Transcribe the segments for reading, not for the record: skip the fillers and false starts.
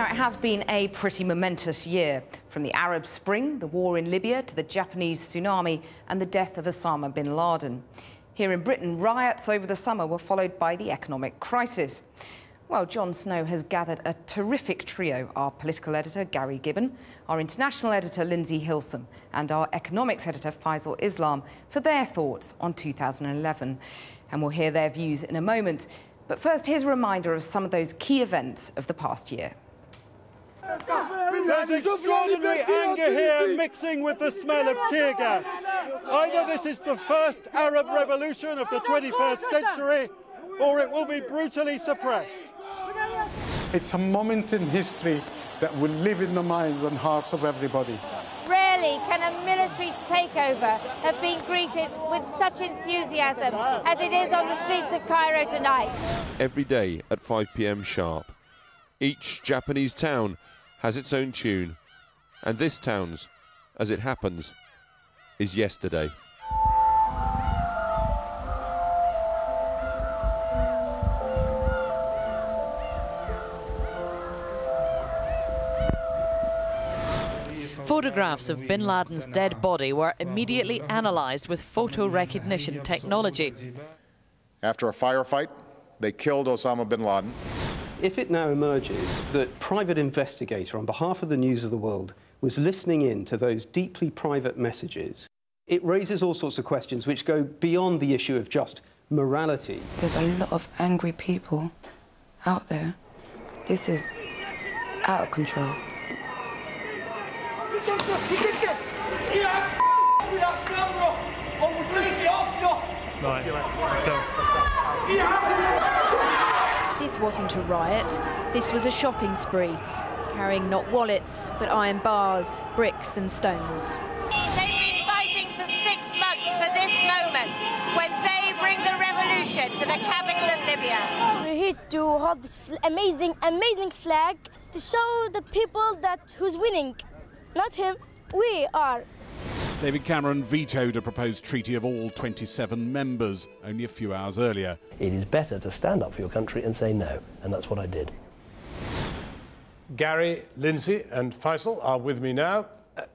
Now, it has been a pretty momentous year, from the Arab Spring, the war in Libya, to the Japanese tsunami and the death of Osama bin Laden. Here in Britain, riots over the summer were followed by the economic crisis. Well, Jon Snow has gathered a terrific trio: our political editor, Gary Gibbon, our international editor, Lindsay Hilsum, and our economics editor, Faisal Islam, for their thoughts on 2011. And we'll hear their views in a moment. But first, here's a reminder of some of those key events of the past year. There's extraordinary anger here mixing with the smell of tear gas. Either this is the first Arab revolution of the 21st century, or it will be brutally suppressed. It's a moment in history that will live in the minds and hearts of everybody. Rarely can a military takeover have been greeted with such enthusiasm as it is on the streets of Cairo tonight. Every day at 5 p.m. sharp, each Japanese town has its own tune, and this town's, as it happens, is yesterday. Photographs of bin Laden's dead body were immediately analysed with photo recognition technology. After a firefight, they killed Osama bin Laden. If it now emerges that private investigator on behalf of the News of the World was listening in to those deeply private messages, it raises all sorts of questions which go beyond the issue of just morality. There's a lot of angry people out there. This is out of control. This wasn't a riot, this was a shopping spree, carrying not wallets, but iron bars, bricks and stones. They've been fighting for 6 months for this moment, when they bring the revolution to the capital of Libya. We're here to hold this amazing flag to show the people that who's winning. Not him, we are. David Cameron vetoed a proposed treaty of all 27 members only a few hours earlier. It is better to stand up for your country and say no, and that's what I did. Gary, Lindsay and Faisal are with me now.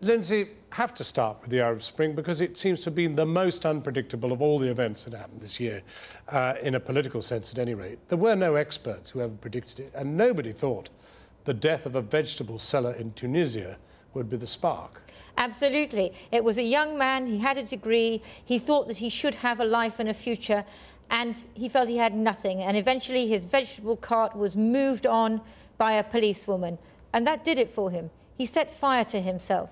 Lindsay, have to start with the Arab Spring because it seems to have been the most unpredictable of all the events that happened this year, in a political sense at any rate. There were no experts who ever predicted it, and nobody thought the death of a vegetable seller in Tunisia would be the spark. Absolutely. It was a young man, he had a degree, he thought that he should have a life and a future, and he felt he had nothing. And eventually his vegetable cart was moved on by a policewoman, and that did it for him. He set fire to himself.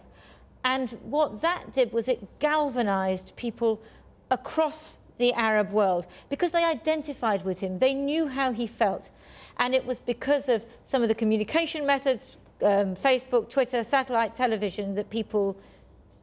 And what that did was it galvanized people across the Arab world because they identified with him. They knew how he felt. And it was because of some of the communication methods, Facebook, Twitter, satellite television, that people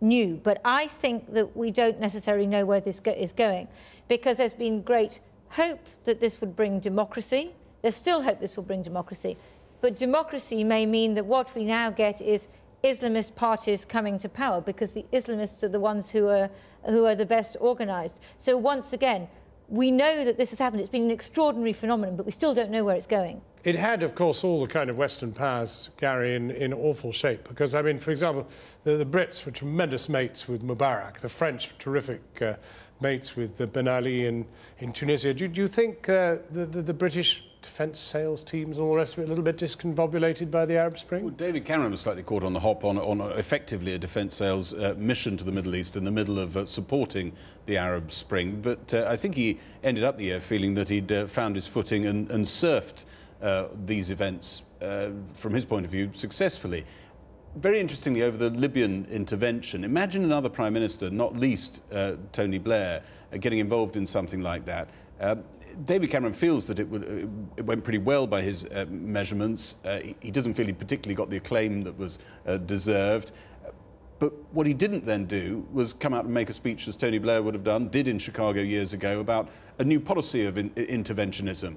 knew. But I think that we don't necessarily know where this is going, because there's been great hope that this would bring democracy. There's still hope this will bring democracy. But democracy may mean that what we now get is Islamist parties coming to power, because the Islamists are the ones who are the best organised. So once again, we know that this has happened. It's been an extraordinary phenomenon, but we still don't know where it's going. It had, of course, all the kind of Western powers, Gary, in awful shape. Because, I mean, for example, the Brits were tremendous mates with Mubarak, the French were terrific mates with Ben Ali in Tunisia. Do you think the British defence sales teams and all the rest of it a little bit discombobulated by the Arab Spring? Well, David Cameron was slightly caught on the hop on effectively a defence sales mission to the Middle East in the middle of supporting the Arab Spring. But I think he ended up the year feeling that he'd found his footing and surfed these events, from his point of view, successfully. Very interestingly, over the Libyan intervention, imagine another Prime Minister, not least Tony Blair, getting involved in something like that. David Cameron feels that it went pretty well by his measurements. He doesn't feel he particularly got the acclaim that was deserved. But what he didn't then do was come out and make a speech, as Tony Blair would have did in Chicago years ago, about a new policy of interventionism.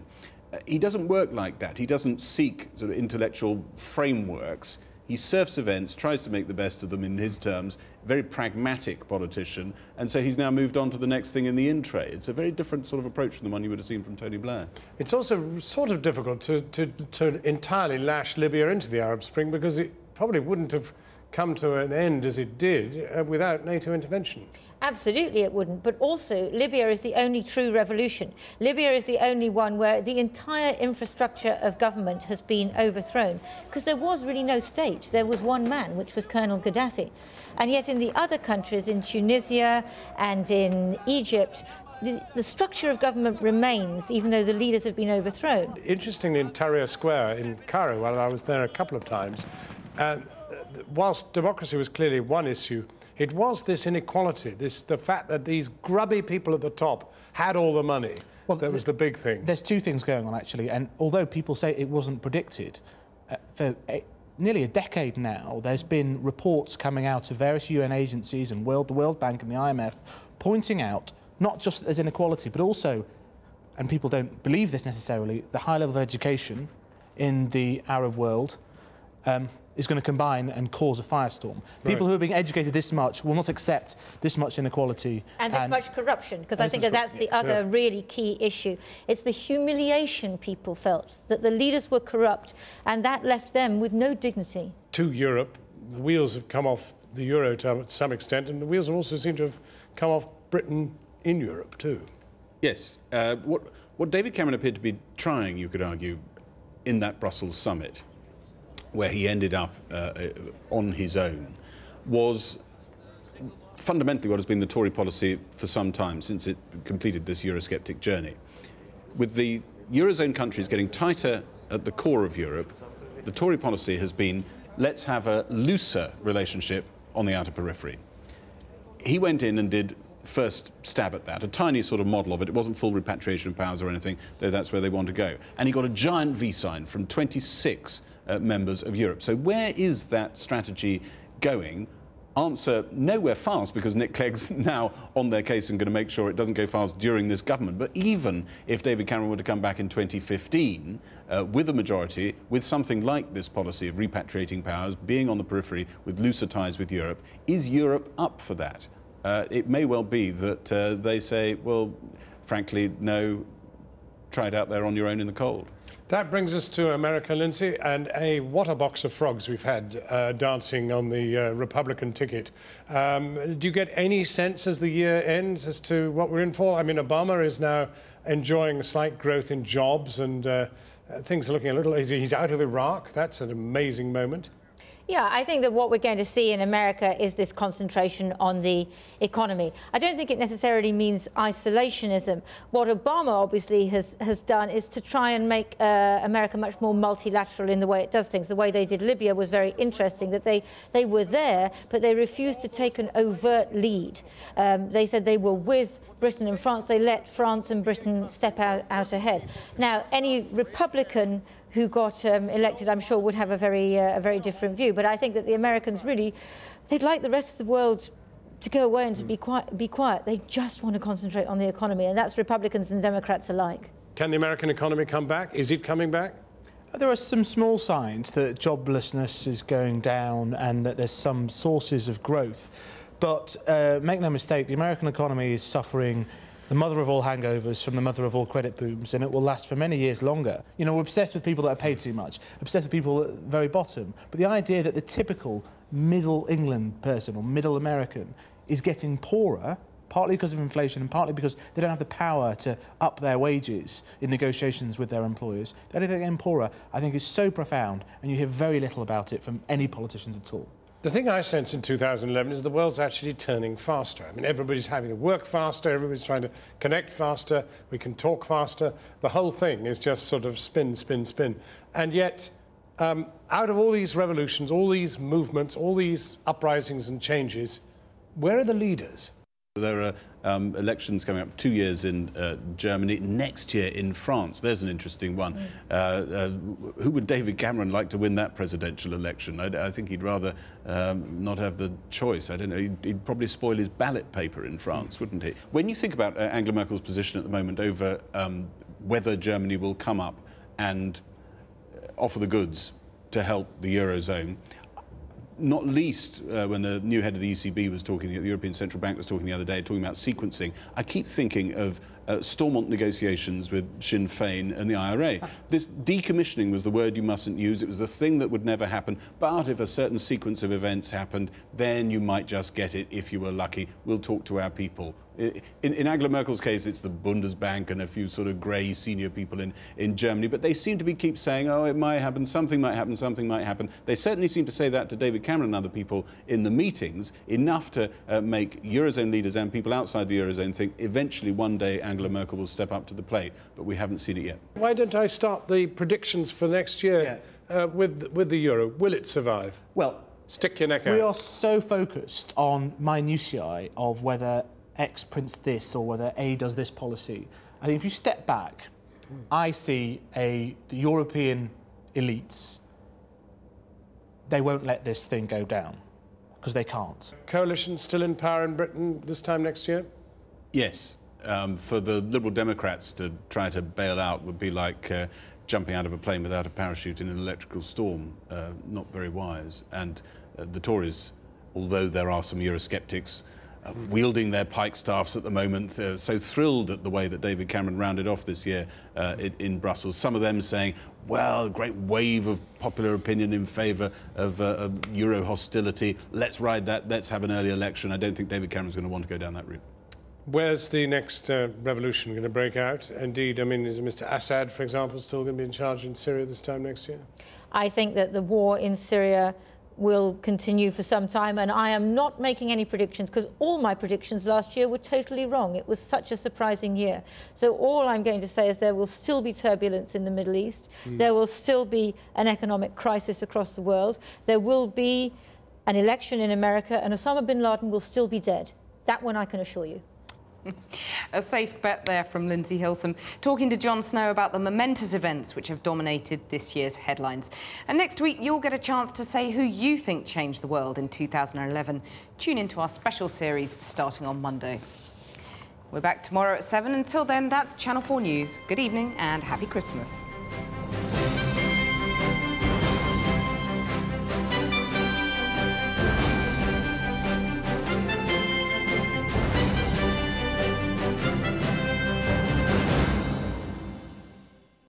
He doesn't work like that. He doesn't seek sort of intellectual frameworks. He surfs events, tries to make the best of them in his terms, very pragmatic politician, and so he's now moved on to the next thing in the in-tray. It's a very different sort of approach from the one you would have seen from Tony Blair. It's also sort of difficult to entirely lash Libya into the Arab Spring, because it probably wouldn't have come to an end as it did without NATO intervention. Absolutely it wouldn't, but also Libya is the only true revolution. Libya is the only one where the entire infrastructure of government has been overthrown, because there was really no state. There was one man, which was Colonel Gaddafi. And yet in the other countries, in Tunisia and in Egypt, the structure of government remains, even though the leaders have been overthrown. Interestingly, in Tahrir Square in Cairo, well, I was there a couple of times, whilst democracy was clearly one issue, it was this inequality, the fact that these grubby people at the top had all the money. Well, that was the big thing. There's two things going on, actually, and although people say it wasn't predicted, for nearly a decade now, there's been reports coming out of various UN agencies and the World Bank and the IMF pointing out not just that there's inequality, but also, and people don't believe this necessarily, the high level of education in the Arab world is going to combine and cause a firestorm. Right. People who are being educated this much will not accept this much inequality. And this much corruption, because I think that's the other really key issue. It's the humiliation people felt, that the leaders were corrupt, and that left them with no dignity. To Europe, the wheels have come off the euro to some extent, and the wheels also seem to have come off Britain in Europe too. Yes. What David Cameron appeared to be trying, you could argue, in that Brussels summit, where he ended up on his own, was fundamentally what has been the Tory policy for some time, since it completed this Eurosceptic journey. With the Eurozone countries getting tighter at the core of Europe, the Tory policy has been, let's have a looser relationship on the outer periphery. He went in and did first stab at that, a tiny sort of model of it. It wasn't full repatriation of powers or anything, though that's where they want to go. And he got a giant V sign from 26 members of Europe. So where is that strategy going? Answer, nowhere fast, because Nick Clegg's now on their case and going to make sure it doesn't go fast during this government. But even if David Cameron were to come back in 2015 with a majority, with something like this policy of repatriating powers, being on the periphery with looser ties with Europe, is Europe up for that? It may well be that they say, well, frankly, no, try it out there on your own in the cold. That brings us to America, Lindsay, and what a box of frogs we've had dancing on the Republican ticket. Do you get any sense as the year ends as to what we're in for? I mean, Obama is now enjoying a slight growth in jobs, and things are looking a little... He's out of Iraq. That's an amazing moment. Yeah, I think that what we're going to see in America is this concentration on the economy. I don't think it necessarily means isolationism. What Obama obviously has done is to try and make America much more multilateral in the way it does things. The way they did Libya was very interesting, that they were there, but they refused to take an overt lead. They said they were with Britain and France. They let France and Britain step out ahead. Now, any Republican who got elected, I'm sure, would have a very different view. But I think that the Americans really, they'd like the rest of the world to go away and to be quiet. They just want to concentrate on the economy, and that's Republicans and Democrats alike. Can the American economy come back? Is it coming back? There are some small signs that joblessness is going down and that there's some sources of growth. But make no mistake, the American economy is suffering the mother of all hangovers from the mother of all credit booms, and it will last for many years longer. You know, we're obsessed with people that are paid too much, obsessed with people at the very bottom, but the idea that the typical middle England person or middle American is getting poorer, partly because of inflation and partly because they don't have the power to up their wages in negotiations with their employers. The idea that they're getting poorer, I think, is so profound, and you hear very little about it from any politicians at all. The thing I sense in 2011 is the world's actually turning faster. I mean, everybody's having to work faster, everybody's trying to connect faster, we can talk faster. The whole thing is just sort of spin, spin, spin. And yet, out of all these revolutions, all these movements, all these uprisings and changes, where are the leaders? There are elections coming up, 2 years in Germany, next year in France. There's an interesting one. Who would David Cameron like to win that presidential election? I think he'd rather not have the choice. I don't know. He'd probably spoil his ballot paper in France, wouldn't he? When you think about Angela Merkel's position at the moment over whether Germany will come up and offer the goods to help the Eurozone, not least when the new head of the ECB was talking, the European Central Bank was talking the other day, talking about sequencing. I keep thinking of Stormont negotiations with Sinn Féin and the IRA. This decommissioning was the word you mustn't use. It was the thing that would never happen. But if a certain sequence of events happened, then you might just get it if you were lucky. We'll talk to our people. In Angela Merkel's case, it's the Bundesbank and a few sort of grey senior people in Germany. But they seem to keep saying, oh, it might happen, something might happen, something might happen. They certainly seem to say that to David Cameron and other people in the meetings, enough to make Eurozone leaders and people outside the Eurozone think eventually one day Angela Merkel will step up to the plate. But we haven't seen it yet. Why don't I start the predictions for next year with the euro? Will it survive? Well, stick your neck out. We are so focused on minutiae of whether X prints this or whether A does this policy. I think if you step back, I see the European elites, they won't let this thing go down because they can't. Coalition still in power in Britain this time next year? Yes. For the Liberal Democrats to try to bail out would be like jumping out of a plane without a parachute in an electrical storm. Not very wise. And the Tories, although there are some Eurosceptics wielding their pike staffs at the moment, so thrilled at the way that David Cameron rounded off this year in Brussels. Some of them saying, well, a great wave of popular opinion in favour of Euro hostility. Let's ride that. Let's have an early election. I don't think David Cameron's going to want to go down that route. Where's the next revolution going to break out? Indeed, I mean, is Mr. Assad, for example, still going to be in charge in Syria this time next year? I think that the war in Syria will continue for some time, and I am not making any predictions because all my predictions last year were totally wrong. It was such a surprising year. So all I'm going to say is there will still be turbulence in the Middle East. There will still be an economic crisis across the world. There will be an election in America, and Osama bin Laden will still be dead. That one I can assure you. A safe bet there from Lindsay Hilsum, talking to Jon Snow about the momentous events which have dominated this year's headlines. And next week, you'll get a chance to say who you think changed the world in 2011. Tune into our special series starting on Monday. We're back tomorrow at 7. Until then, that's Channel 4 News. Good evening and happy Christmas.